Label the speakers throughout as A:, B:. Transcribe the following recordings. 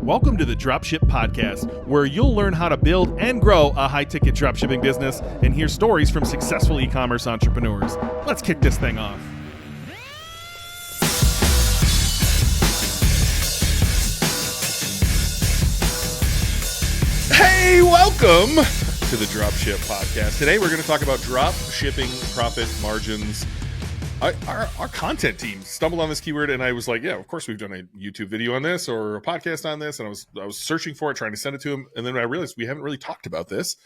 A: Welcome to the Dropship Podcast, where you'll learn how to build and grow a high-ticket dropshipping business and hear stories from successful e-commerce entrepreneurs. Let's kick this thing off. Hey, welcome to the Dropship Podcast. Today we're going to talk about drop shipping profit margins. Our content team stumbled on this keyword, and I was like, yeah, of course we've done a YouTube video on this or a podcast on this, and I was searching for it, trying to send it to him, and then I realized we haven't really talked about this.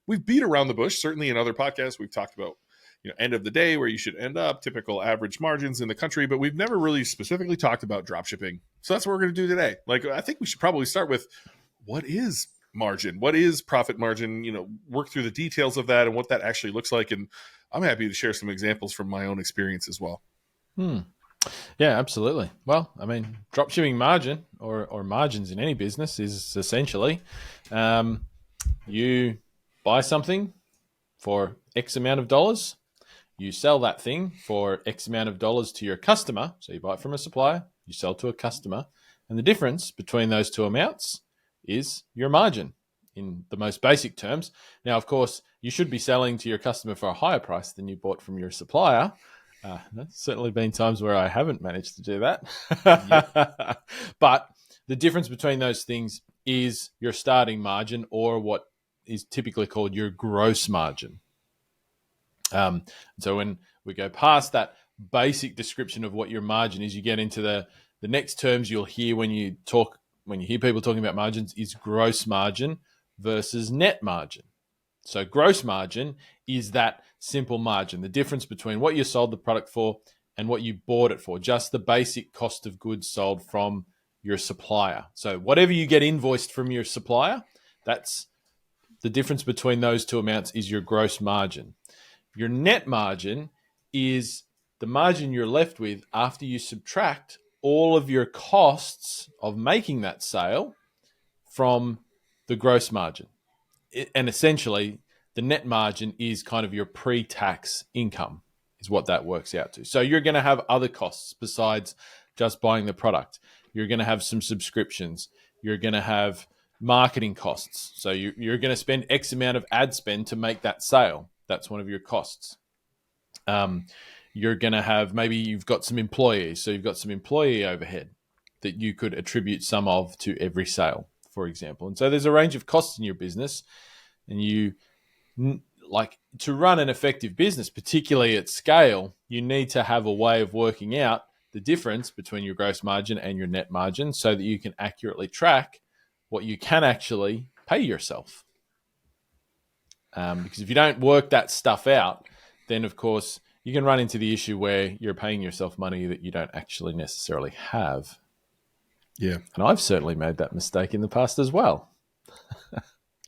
A: We've beat around the bush. Certainly in other podcasts we've talked about, end of the day, where you should end up, typical average margins in the country, but we've never really specifically talked about drop shipping. So that's what we're going to do today. I think we should probably start with, what is margin? What is profit margin? Work through the details of that and what that actually looks like. And I'm happy to share some examples from my own experience as well.
B: Yeah, absolutely. Well, dropshipping margin or margins in any business is essentially you buy something for X amount of dollars, you sell that thing for X amount of dollars to your customer. So you buy it from a supplier, you sell to a customer, and the difference between those two amounts is your margin in the most basic terms. Now, of course, you should be selling to your customer for a higher price than you bought from your supplier. There's certainly been times where I haven't managed to do that. Yep. But the difference between those things is your starting margin, or what is typically called your gross margin. So when we go past that basic description of what your margin is, you get into the next terms you'll hear when you hear people talking about margins is gross margin versus net margin. So gross margin is that simple margin, the difference between what you sold the product for and what you bought it for, just the basic cost of goods sold from your supplier. So whatever you get invoiced from your supplier, that's the difference between those two amounts is your gross margin. Your net margin is the margin you're left with after you subtract all of your costs of making that sale from the gross margin. And essentially, the net margin is kind of your pre-tax income, is what that works out to. So you're going to have other costs besides just buying the product. You're going to have some subscriptions. You're going to have marketing costs. So you're going to spend X amount of ad spend to make that sale. That's one of your costs. You're going to have, maybe you've got some employees. So you've got some employee overhead that you could attribute some of to every sale, for example. And so there's a range of costs in your business, and to run an effective business, particularly at scale, you need to have a way of working out the difference between your gross margin and your net margin so that you can accurately track what you can actually pay yourself. Because if you don't work that stuff out, then of course you can run into the issue where you're paying yourself money that you don't actually necessarily have.
A: Yeah.
B: And I've certainly made that mistake in the past as well.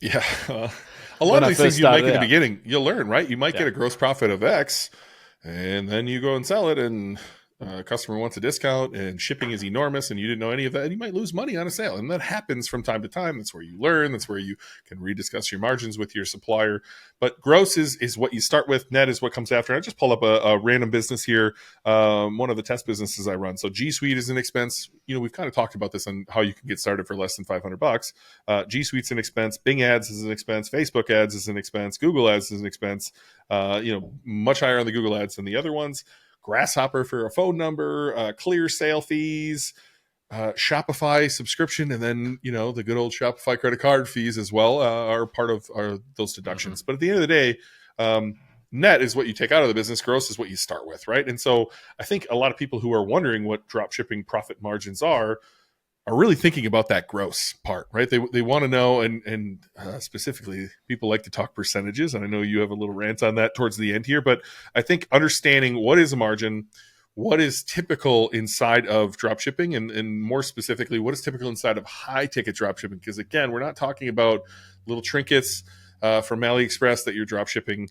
A: Yeah. A lot of these things you make in the beginning, you'll learn, right? You might get a gross profit of X, and then you go and sell it, and a customer wants a discount, and shipping is enormous, and you didn't know any of that, and you might lose money on a sale. And that happens from time to time. That's where you learn. That's where you can rediscuss your margins with your supplier. But gross is what you start with. Net is what comes after. I just pull up a random business here, one of the test businesses I run. So G Suite is an expense. We've kind of talked about this on how you can get started for less than $500. G Suite's an expense. Bing ads is an expense. Facebook ads is an expense. Google ads is an expense. Much higher on the Google ads than the other ones. Grasshopper for a phone number, clear sale fees, Shopify subscription, and then the good old Shopify credit card fees as well are part of those deductions. But at the end of the day, net is what you take out of the business. Gross is what you start with, right? And so I think a lot of people who are wondering what drop shipping profit margins are really thinking about that gross part, right? They want to know, and specifically, people like to talk percentages, and I know you have a little rant on that towards the end here, but I think understanding what is a margin, what is typical inside of drop shipping, and more specifically, what is typical inside of high-ticket drop shipping, because again, we're not talking about little trinkets from AliExpress that you're drop shipping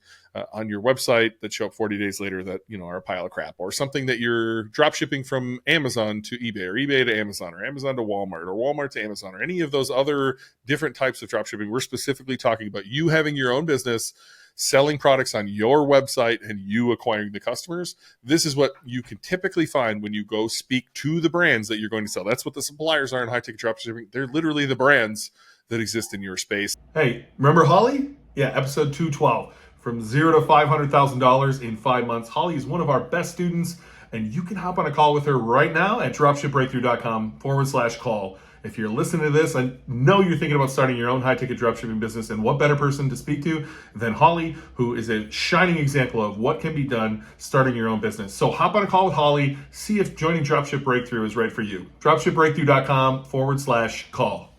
A: on your website that show up 40 days later that are a pile of crap, or something that you're drop shipping from Amazon to eBay, or eBay to Amazon, or Amazon to Walmart, or Walmart to Amazon, or any of those other different types of drop shipping. We're specifically talking about you having your own business, selling products on your website and you acquiring the customers. This is what you can typically find when you go speak to the brands that you're going to sell. That's what the suppliers are in high ticket dropshipping. They're literally the brands that exist in your space.
C: Hey, remember Holly? Yeah, episode 212. From $0 to $500,000 in 5 months. Holly is one of our best students, and you can hop on a call with her right now at dropshipbreakthru.com/call. If you're listening to this, I know you're thinking about starting your own high-ticket dropshipping business, and what better person to speak to than Holly, who is a shining example of what can be done starting your own business. So hop on a call with Holly, see if joining Dropship Breakthru is right for you. dropshipbreakthru.com/call.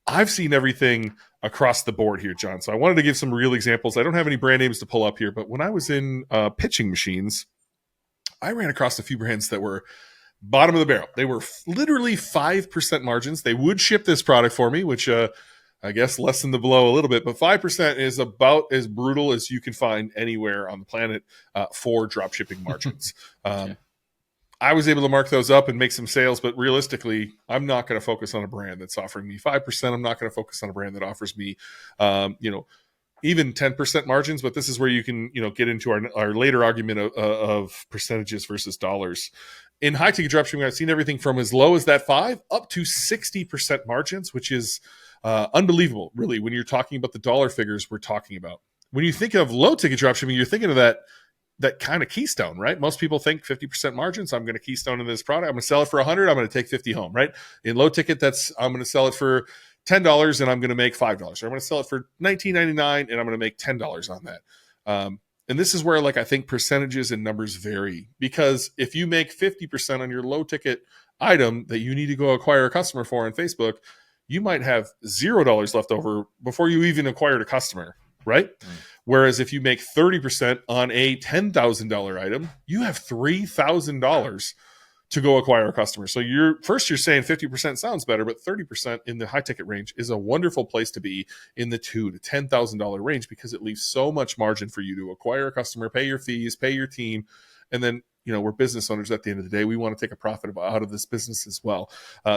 A: I've seen everything across the board here, John. So I wanted to give some real examples. I don't have any brand names to pull up here, but when I was in pitching machines, I ran across a few brands that were bottom of the barrel. They were literally 5% margins. They would ship this product for me, which I guess lessened the blow a little bit, but 5% is about as brutal as you can find anywhere on the planet for drop shipping margins.
B: Okay.
A: I was able to mark those up and make some sales, but realistically, I'm not going to focus on a brand that's offering me 5%. I'm not going to focus on a brand that offers me, even 10% margins. But this is where you can, get into our later argument of percentages versus dollars. In high ticket dropshipping, I've seen everything from as low as that 5 up to 60% margins, which is unbelievable, really, when you're talking about the dollar figures we're talking about. When you think of low ticket dropshipping, you're thinking of that kind of keystone, right? Most people think 50% margins. I'm going to keystone in this product. I'm going to sell it for 100. I'm going to take 50 home, right? In low ticket, I'm going to sell it for $10 and I'm going to make $5. Or I'm going to sell it for $19.99 and I'm going to make $10 on that. And this is where I think percentages and numbers vary, because if you make 50% on your low ticket item that you need to go acquire a customer for on Facebook, you might have $0 left over before you even acquired a customer, right? Whereas if you make 30% on a $10,000 item, you have $3,000 to go acquire a customer. So you're saying 50% sounds better, but 30% in the high ticket range is a wonderful place to be in the $2,000 to $10,000 range, because it leaves so much margin for you to acquire a customer, pay your fees, pay your team, and then we're business owners at the end of the day. We want to take a profit out of this business as well.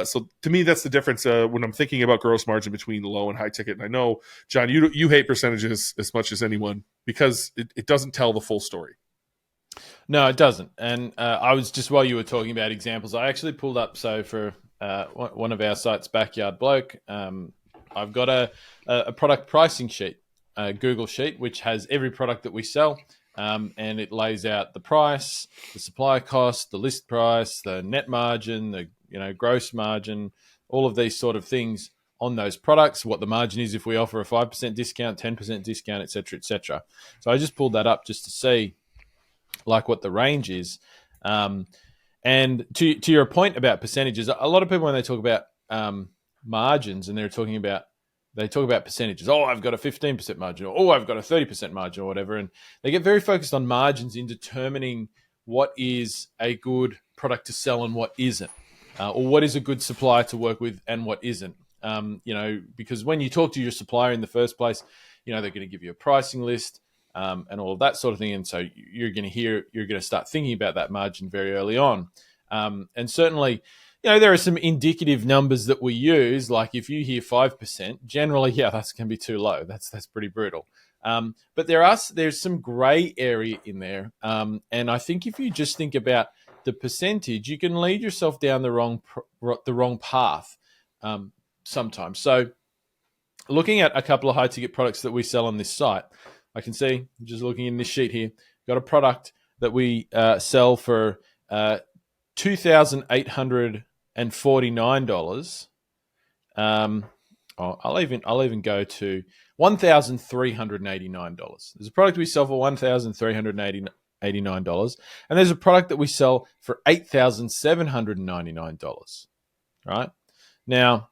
A: So to me, that's the difference when I'm thinking about gross margin between low and high ticket. And I know, John, you hate percentages as much as anyone, because it doesn't tell the full story.
B: No, it doesn't. And I was just, while you were talking about examples, I actually pulled up, so for one of our sites, Backyard Bloke, I've got a product pricing sheet, a Google sheet, which has every product that we sell. And it lays out the price, the supply cost, the list price, the net margin, the gross margin, all of these sort of things on those products, what the margin is if we offer a 5% discount, 10% discount, et cetera, et cetera. So I just pulled that up just to see what the range is. And to your point about percentages, a lot of people, when they talk about margins, and they talk about percentages. Oh, I've got a 15% margin, or I've got a 30% margin, or whatever. And they get very focused on margins in determining what is a good product to sell and what isn't, or what is a good supplier to work with and what isn't. Because when you talk to your supplier in the first place, they're going to give you a pricing list and all of that sort of thing. And so you're going to start thinking about that margin very early on. And certainly, there are some indicative numbers that we use. Like if you hear 5%, generally, that's going to be too low. That's pretty brutal. But there's some gray area in there. And I think if you just think about the percentage, you can lead yourself down the wrong path sometimes. So looking at a couple of high ticket products that we sell on this site, I can see, just looking in this sheet here, got a product that we sell for $2,849. I'll even go to $1,389. There's a product we sell for $1,389, and there's a product that we sell for $8,799. Right now,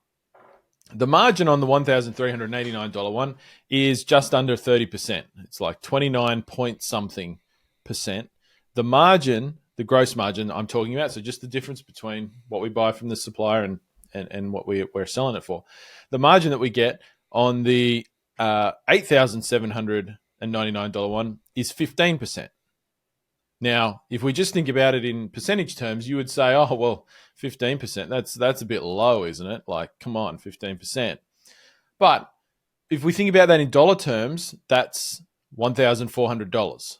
B: the margin on the $1,389 one is just under 30%. It's like 29 point something percent. The margin, the gross margin I'm talking about, so just the difference between what we buy from the supplier and what we're selling it for. The margin that we get on the $8,799 one is 15%. Now, if we just think about it in percentage terms, you would say, oh, well, 15%, that's a bit low, isn't it? Like, come on, 15%. But if we think about that in dollar terms, that's $1,400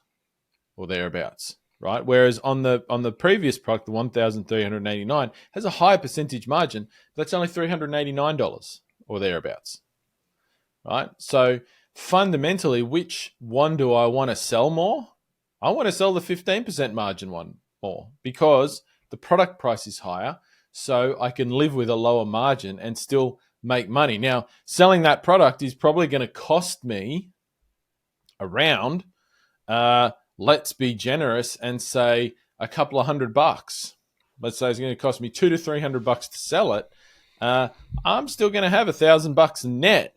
B: or thereabouts, right? Whereas on the previous product, the $1,389 has a higher percentage margin, but that's only $389 or thereabouts, right? So fundamentally, which one do I want to sell more? I want to sell the 15% margin one more because the product price is higher, so I can live with a lower margin and still make money. Now, selling that product is probably going to cost me around, let's be generous and say a couple of $100. Let's say it's going to cost me $200 to $300 to sell it. I'm still going to have $1,000 net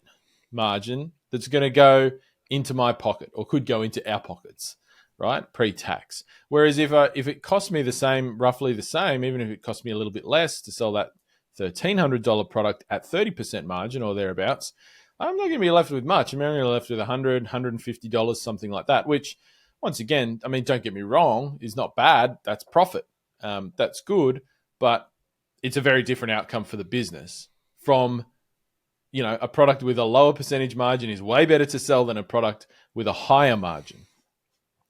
B: margin that's going to go into my pocket or could go into our pockets, right? Pre-tax. Whereas if it costs me the same, roughly the same, even if it costs me a little bit less to sell that $1,300 product at 30% margin or thereabouts, I'm not going to be left with much. I'm only left with $100, $150, something like that, which, once again, I mean, don't get me wrong, is not bad. That's profit. That's good, but it's a very different outcome for the business from, a product with a lower percentage margin is way better to sell than a product with a higher margin.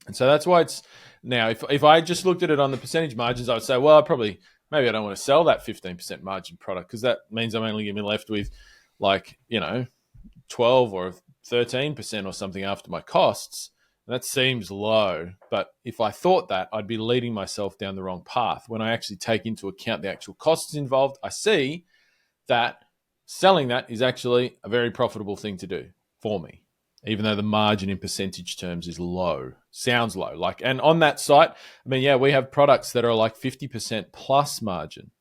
B: And so that's why it's now, if I just looked at it on the percentage margins, I would say, well, maybe I don't want to sell that 15% margin product because that means I'm only going to be left with 12 or 13% or something after my costs. And that seems low. But if I thought that, I'd be leading myself down the wrong path. When I actually take into account the actual costs involved, I see that selling that is actually a very profitable thing to do for me, even though the margin in percentage terms is low. Sounds low. And on that site, we have products that are 50% plus margin,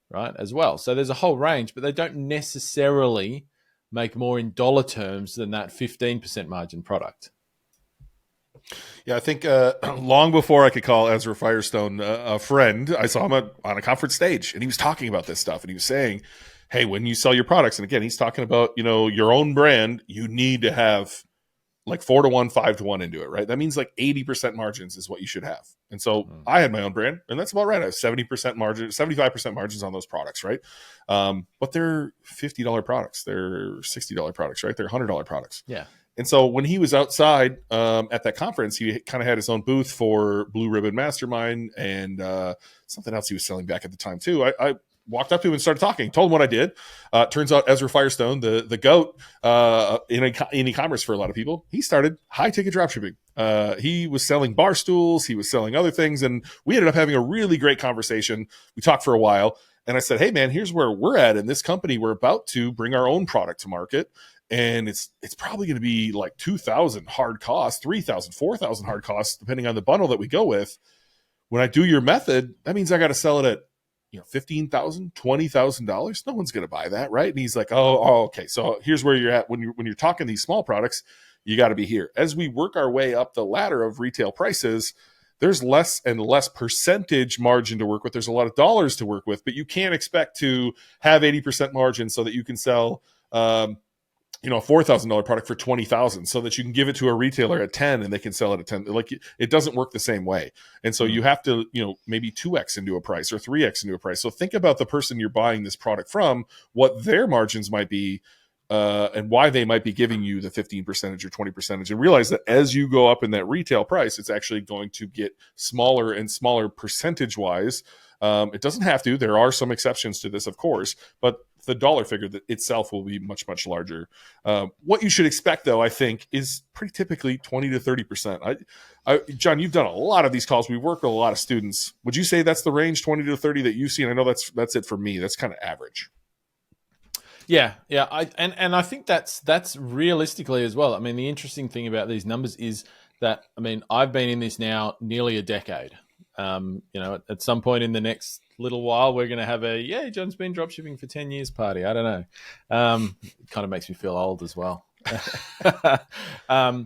B: right, as well. So there's a whole range, but they don't necessarily make more in dollar terms than that 15% margin product.
A: Yeah, I think long before I could call Ezra Firestone a friend, I saw him on a conference stage, and he was talking about this stuff, and he was saying, hey, when you sell your products, and again, he's talking about, your own brand, you need to have 4-to-1, 5-to-1 into it, right? That means 80% margins is what you should have. And so I had my own brand, and that's about right. I have 70% margin, 75% margins on those products, right? But they're $50 products. They're $60 products, right? They're $100 products.
B: Yeah.
A: And so when he was outside at that conference, he kind of had his own booth for Blue Ribbon Mastermind and something else he was selling back at the time too. I walked up to him and started talking, told him what I did. Turns out Ezra Firestone, the GOAT in e-commerce for a lot of people, he started high-ticket dropshipping. He was selling bar stools. He was selling other things. And we ended up having a really great conversation. We talked for a while. And I said, hey, man, here's where we're at in this company. We're about to bring our own product to market. And it's probably going to be $2,000 hard cost, $3,000, $4,000 hard cost, depending on the bundle that we go with. When I do your method, that means I got to sell it at $15,000, $20,000. No one's going to buy that, right? And he's like, oh, okay. So here's where you're at when you're talking these small products. You got to be here. As we work our way up the ladder of retail prices, there's less and less percentage margin to work with. There's a lot of dollars to work with, but you can't expect to have 80% margin so that you can sell a $4,000 product for $20,000 so that you can give it to a retailer at 10 and they can sell it at 10. It doesn't work the same way. And so you have to, maybe 2x into a price or 3x into a price. So think about the person you're buying this product from, what their margins might be, and why they might be giving you the 15% or 20%, and realize that as you go up in that retail price, it's actually going to get smaller and smaller percentage wise. It doesn't have to. There are some exceptions to this, of course, but the dollar figure that itself will be much, much larger. What you should expect, though, I think, is pretty typically 20 to 30%. John, you've done a lot of these calls. We work with a lot of students. Would you say that's the range, 20 to 30, that you've seen? I know that's it for me. That's kind of average.
B: Yeah. I think that's realistically as well. I mean, the interesting thing about these numbers is that, I've been in this now nearly a decade. At some point in the next little while, we're going to have John's been dropshipping for 10 years party. I don't know. It kind of makes me feel old as well. The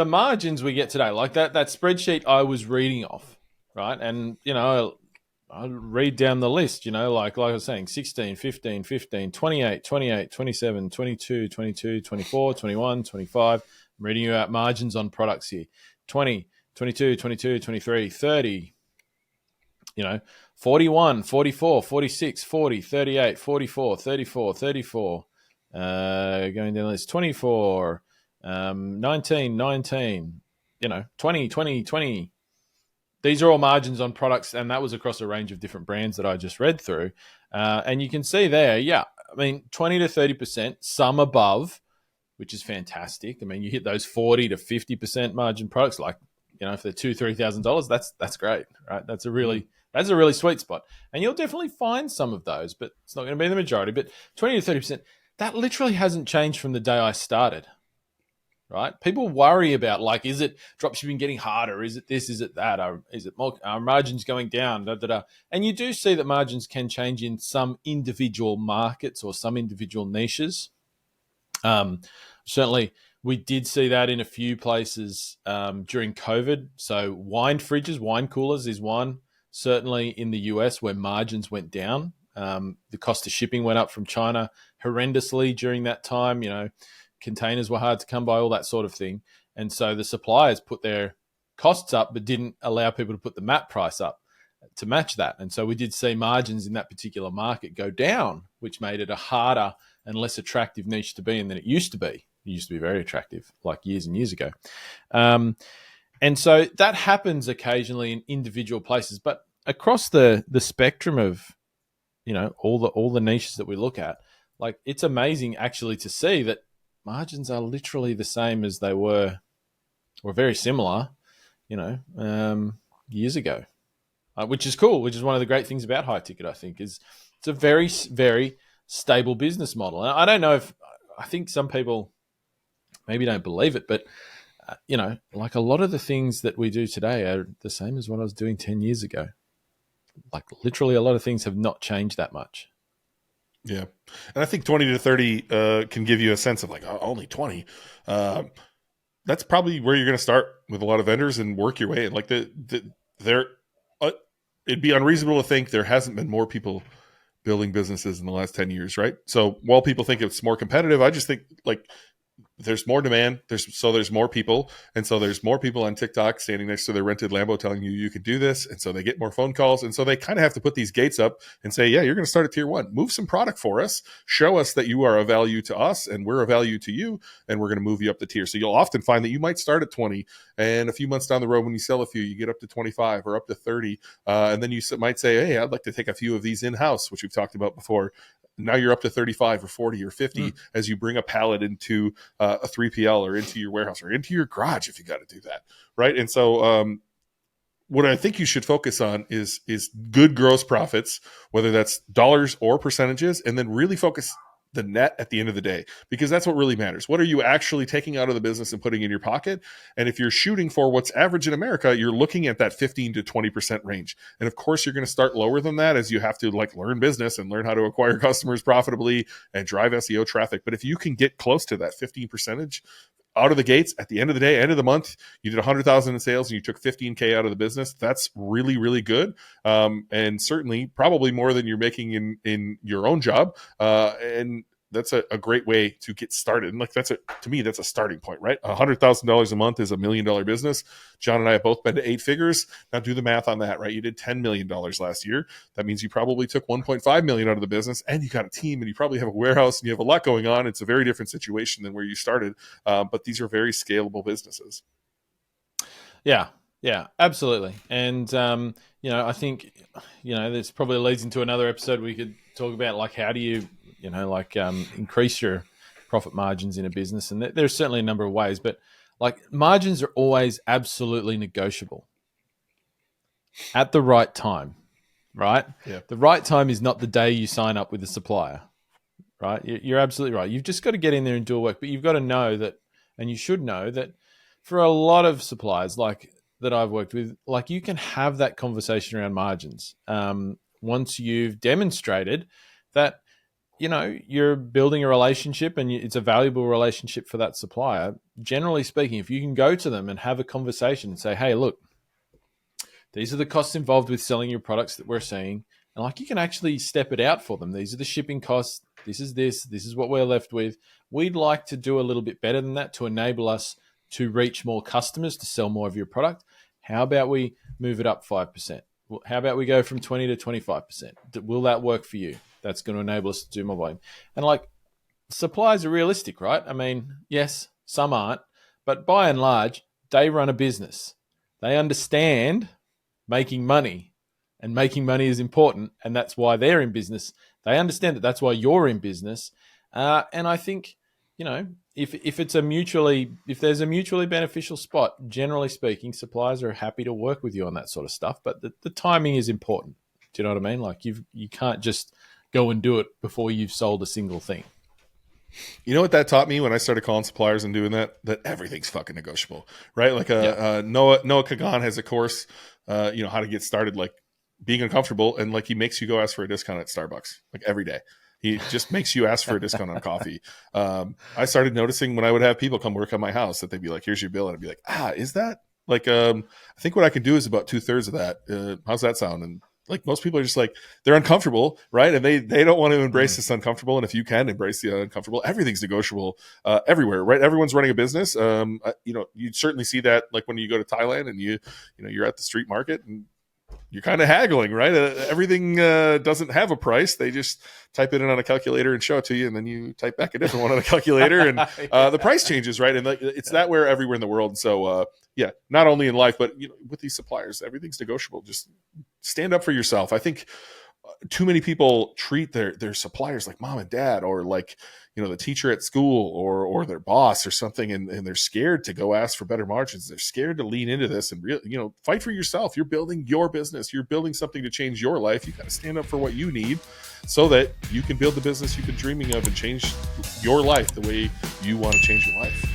B: margins we get today, that spreadsheet I was reading off, right? And, I read down the list, like I was saying, 16, 15, 15, 28, 28, 27, 22, 22, 24, 21, 25. I'm reading you out margins on products here. 20, 22, 22, 23, 30, 41, 44, 46, 40, 38, 44, 34, 34, going down the list, 24, 19, 19, 20, 20, 20. These are all margins on products, and that was across a range of different brands that I just read through. And you can see there, 20 to 30%, some above, which is fantastic. I mean, you hit those 40 to 50% margin products, like, if they're $2,000-$3,000, that's great, right? That's a really sweet spot. And you'll definitely find some of those, but it's not going to be the majority. But 20 to 30%, that literally hasn't changed from the day I started. Right? People worry about, like, is it dropshipping getting harder? Is it this? Is it that? Or is it more, our margins going down? Da, da, da. And you do see that margins can change in some individual markets or some individual niches. Certainly, we did see that in a few places during COVID. So wine fridges, wine coolers is one. Certainly in the US where margins went down. The cost of shipping went up from China horrendously during that time, containers were hard to come by, all that sort of thing. And so the suppliers put their costs up, but didn't allow people to put the MAP price up to match that. And so we did see margins in that particular market go down, which made it a harder and less attractive niche to be in than it used to be. It used to be very attractive, like years and years ago. And so that happens occasionally in individual places, but across the spectrum of, all the niches that we look at, like, it's amazing actually to see that margins are literally the same as they were, or very similar, years ago, which is cool, which is one of the great things about high ticket, I think, is it's a very, very stable business model. And I don't know I think some people maybe don't believe it, but, like a lot of the things that we do today are the same as what I was doing 10 years ago. Like, literally a lot of things have not changed that much.
A: Yeah. And I think 20 to 30 can give you a sense of, like, only 20. That's probably where you're going to start with a lot of vendors and work your way in. Like, it'd be unreasonable to think there hasn't been more people building businesses in the last 10 years, right? So while people think it's more competitive, I just think, like, there's more demand. There's more people. And so there's more people on TikTok standing next to their rented Lambo telling you can do this. And so they get more phone calls. And so they kind of have to put these gates up and say, yeah, you're going to start at tier 1. Move some product for us. Show us that you are a value to us and we're a value to you. And we're going to move you up the tier. So you'll often find that you might start at 20. And a few months down the road, when you sell a few, you get up to 25 or up to 30. And then you might say, hey, I'd like to take a few of these in-house, which we've talked about before. Now you're up to 35 or 40 or 50 as you bring a pallet into a 3PL or into your warehouse or into your garage if you got to do that, right? And so what I think you should focus on is good gross profits, whether that's dollars or percentages, and then really focus the net at the end of the day, because that's what really matters. What are you actually taking out of the business and putting in your pocket? And if you're shooting for what's average in America, you're looking at that 15 to 20% range. And of course, you're going to start lower than that as you have to, like, learn business and learn how to acquire customers profitably and drive SEO traffic. But if you can get close to that 15% out of the gates at the end of the day, end of the month, you did 100,000 in sales and you took 15K out of the business. That's really, really good. And certainly probably more than you're making in your own job. And that's a great way to get started. And, like, to me, that's a starting point, right? $100,000 a month is $1 million business. John and I have both been to 8 figures. Now do the math on that, right? You did $10 million last year. That means you probably took $1.5 million out of the business, and you got a team, and you probably have a warehouse, and you have a lot going on. It's a very different situation than where you started. But these are very scalable businesses.
B: Yeah, absolutely. And, I think, this probably leads into another episode we could talk about, like, how do you, increase your profit margins in a business. And there's certainly a number of ways, but, like, margins are always absolutely negotiable at the right time, right?
A: Yeah.
B: The right time is not the day you sign up with a supplier, right? You're absolutely right. You've just got to get in there and do work, but you've got to know that, and you should know that for a lot of suppliers, like, that I've worked with, like, you can have that conversation around margins once you've demonstrated that, you're building a relationship and it's a valuable relationship for that supplier. Generally speaking, if you can go to them and have a conversation and say, hey, look, these are the costs involved with selling your products that we're seeing. And, like, you can actually step it out for them. These are the shipping costs. This is what we're left with. We'd like to do a little bit better than that to enable us to reach more customers, to sell more of your product. How about we move it up 5%? How about we go from 20 to 25%? Will that work for you? That's going to enable us to do more volume. And, like, suppliers are realistic, right? I mean, yes, some aren't, but by and large, they run a business. They understand making money, and making money is important, and that's why they're in business. They understand that that's why you're in business. And I think, if there's a mutually beneficial spot, generally speaking, suppliers are happy to work with you on that sort of stuff. But the timing is important. Do you know what I mean? Like you can't just go and do it before you've sold a single thing.
A: You know what that taught me when I started calling suppliers and doing that everything's fucking negotiable, right? Like Noah Kagan has a course, how to get started, like being uncomfortable, and like he makes you go ask for a discount at Starbucks like every day. He just makes you ask for a discount on coffee. I started noticing when I would have people come work on my house that they'd be like, here's your bill. And I'd be like, is that? Like, I think what I can do is about 2/3 of that. How's that sound? And like most people are just like, they're uncomfortable, right? And they don't want to embrace this uncomfortable. And if you can embrace the uncomfortable, everything's negotiable everywhere, right? Everyone's running a business. You certainly see that like when you go to Thailand and you're at the street market and you're kind of haggling, right? Everything doesn't have a price. They just type it in on a calculator and show it to you, and then you type back a different one on a calculator, and the price changes, right? And it's that way everywhere in the world. And so, not only in life, but with these suppliers, everything's negotiable. Just stand up for yourself. I think too many people treat their suppliers like mom and dad, or like the teacher at school, or their boss or something, and they're scared to go ask for better margins. They're scared to lean into this and fight for yourself. You're building your business. You're building something to change your life. You got to stand up for what you need so that you can build the business you've been dreaming of and change your life the way you want to change your life.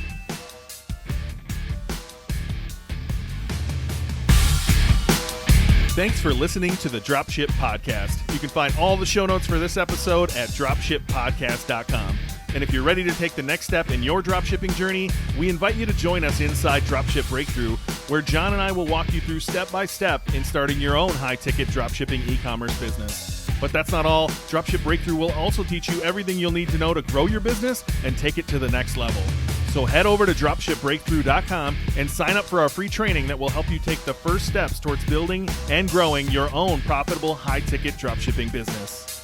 C: Thanks for listening to the Dropship Podcast. You can find all the show notes for this episode at dropshippodcast.com. And if you're ready to take the next step in your dropshipping journey, we invite you to join us inside Dropship Breakthru, where John and I will walk you through step by step in starting your own high-ticket dropshipping e-commerce business. But that's not all. Dropship Breakthru will also teach you everything you'll need to know to grow your business and take it to the next level. So head over to dropshipbreakthru.com and sign up for our free training that will help you take the first steps towards building and growing your own profitable high-ticket dropshipping business.